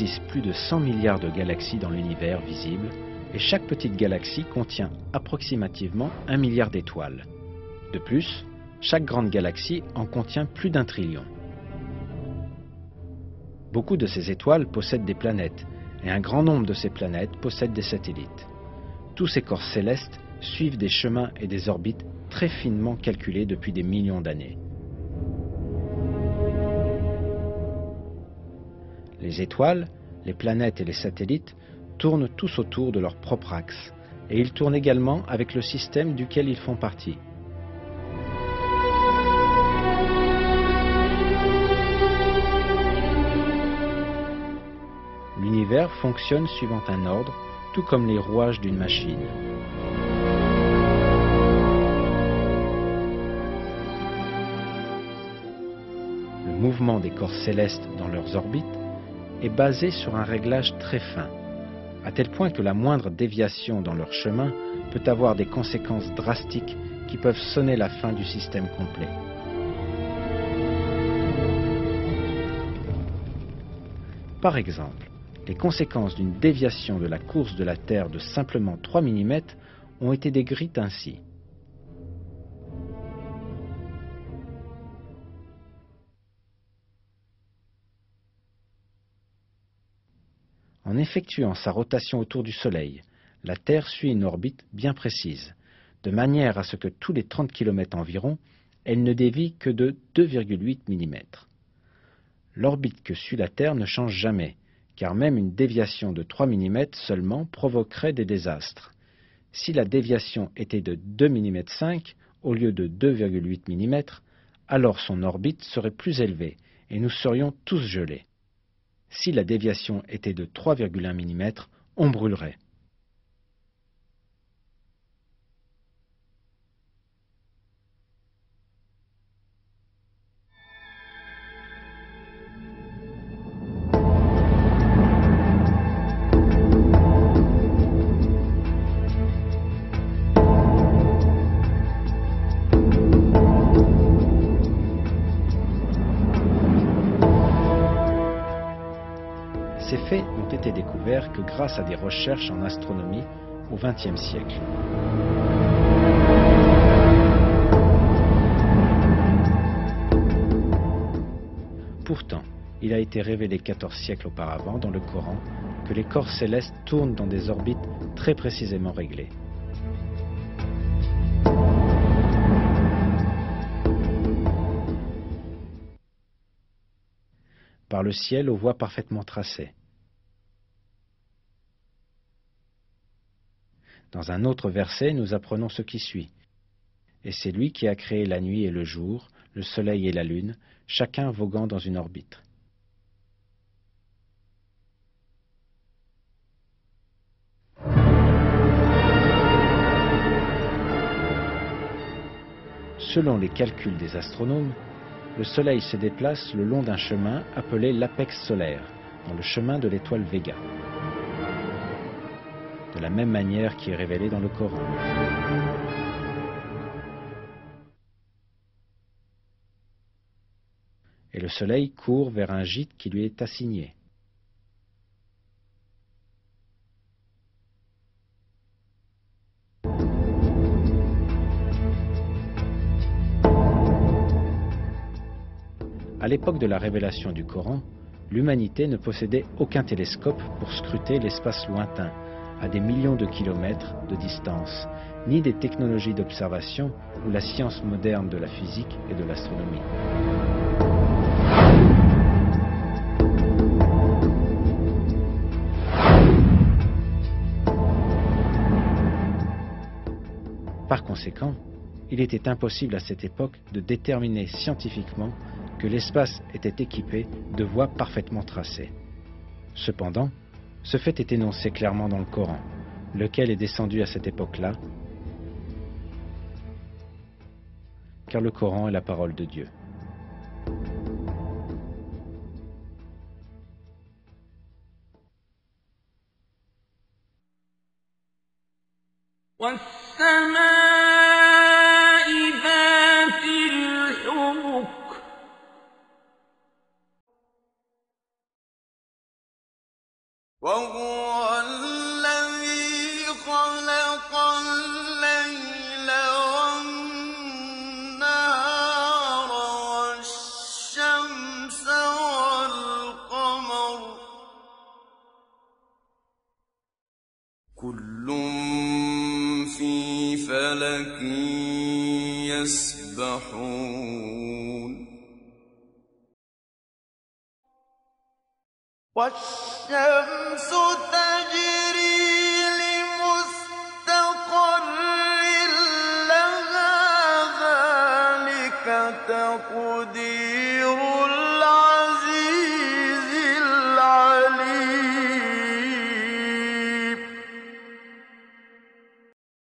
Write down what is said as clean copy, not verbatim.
existe plus de 100 milliards de galaxies dans l'univers visible et chaque petite galaxie contient approximativement 1 milliard d'étoiles. De plus, chaque grande galaxie en contient plus d'1 trillion. Beaucoup de ces étoiles possèdent des planètes et un grand nombre de ces planètes possèdent des satellites. Tous ces corps célestes suivent des chemins et des orbites très finement calculés depuis des millions d'années. Les étoiles, les planètes et les satellites tournent tous autour de leur propre axe, et ils tournent également avec le système duquel ils font partie. L'univers fonctionne suivant un ordre, tout comme les rouages d'une machine. Le mouvement des corps célestes dans leurs orbites est basé sur un réglage très fin, à tel point que la moindre déviation dans leur chemin peut avoir des conséquences drastiques qui peuvent sonner la fin du système complet. Par exemple, les conséquences d'une déviation de la course de la Terre de simplement 3 mm ont été décrites ainsi. En effectuant sa rotation autour du Soleil, la Terre suit une orbite bien précise, de manière à ce que tous les 30 km environ, elle ne dévie que de 2,8 mm. L'orbite que suit la Terre ne change jamais, car même une déviation de 3 mm seulement provoquerait des désastres. Si la déviation était de 2,5 mm au lieu de 2,8 mm, alors son orbite serait plus élevée et nous serions tous gelés. Si la déviation était de 3,1 mm, on brûlerait. Ces faits n'ont été découverts que grâce à des recherches en astronomie au XXe siècle. Pourtant, il a été révélé 14 siècles auparavant dans le Coran que les corps célestes tournent dans des orbites très précisément réglées. Par le ciel aux voies parfaitement tracées. Dans un autre verset, nous apprenons ce qui suit. Et c'est lui qui a créé la nuit et le jour, le soleil et la lune, chacun voguant dans une orbite. Selon les calculs des astronomes, le soleil se déplace le long d'un chemin appelé l'apex solaire, dans le chemin de l'étoile Véga. De la même manière qui est révélé dans le Coran. Et le soleil court vers un gîte qui lui est assigné. À l'époque de la révélation du Coran, l'humanité ne possédait aucun télescope pour scruter l'espace lointain, à des millions de kilomètres de distance, ni des technologies d'observation ou la science moderne de la physique et de l'astronomie. Par conséquent, il était impossible à cette époque de déterminer scientifiquement que l'espace était équipé de voies parfaitement tracées. Cependant, ce fait est énoncé clairement dans le Coran, lequel est descendu à cette époque-là, car le Coran est la parole de Dieu. فلك يسبحون والشمس تجري لمستقر لها ذلك تقدير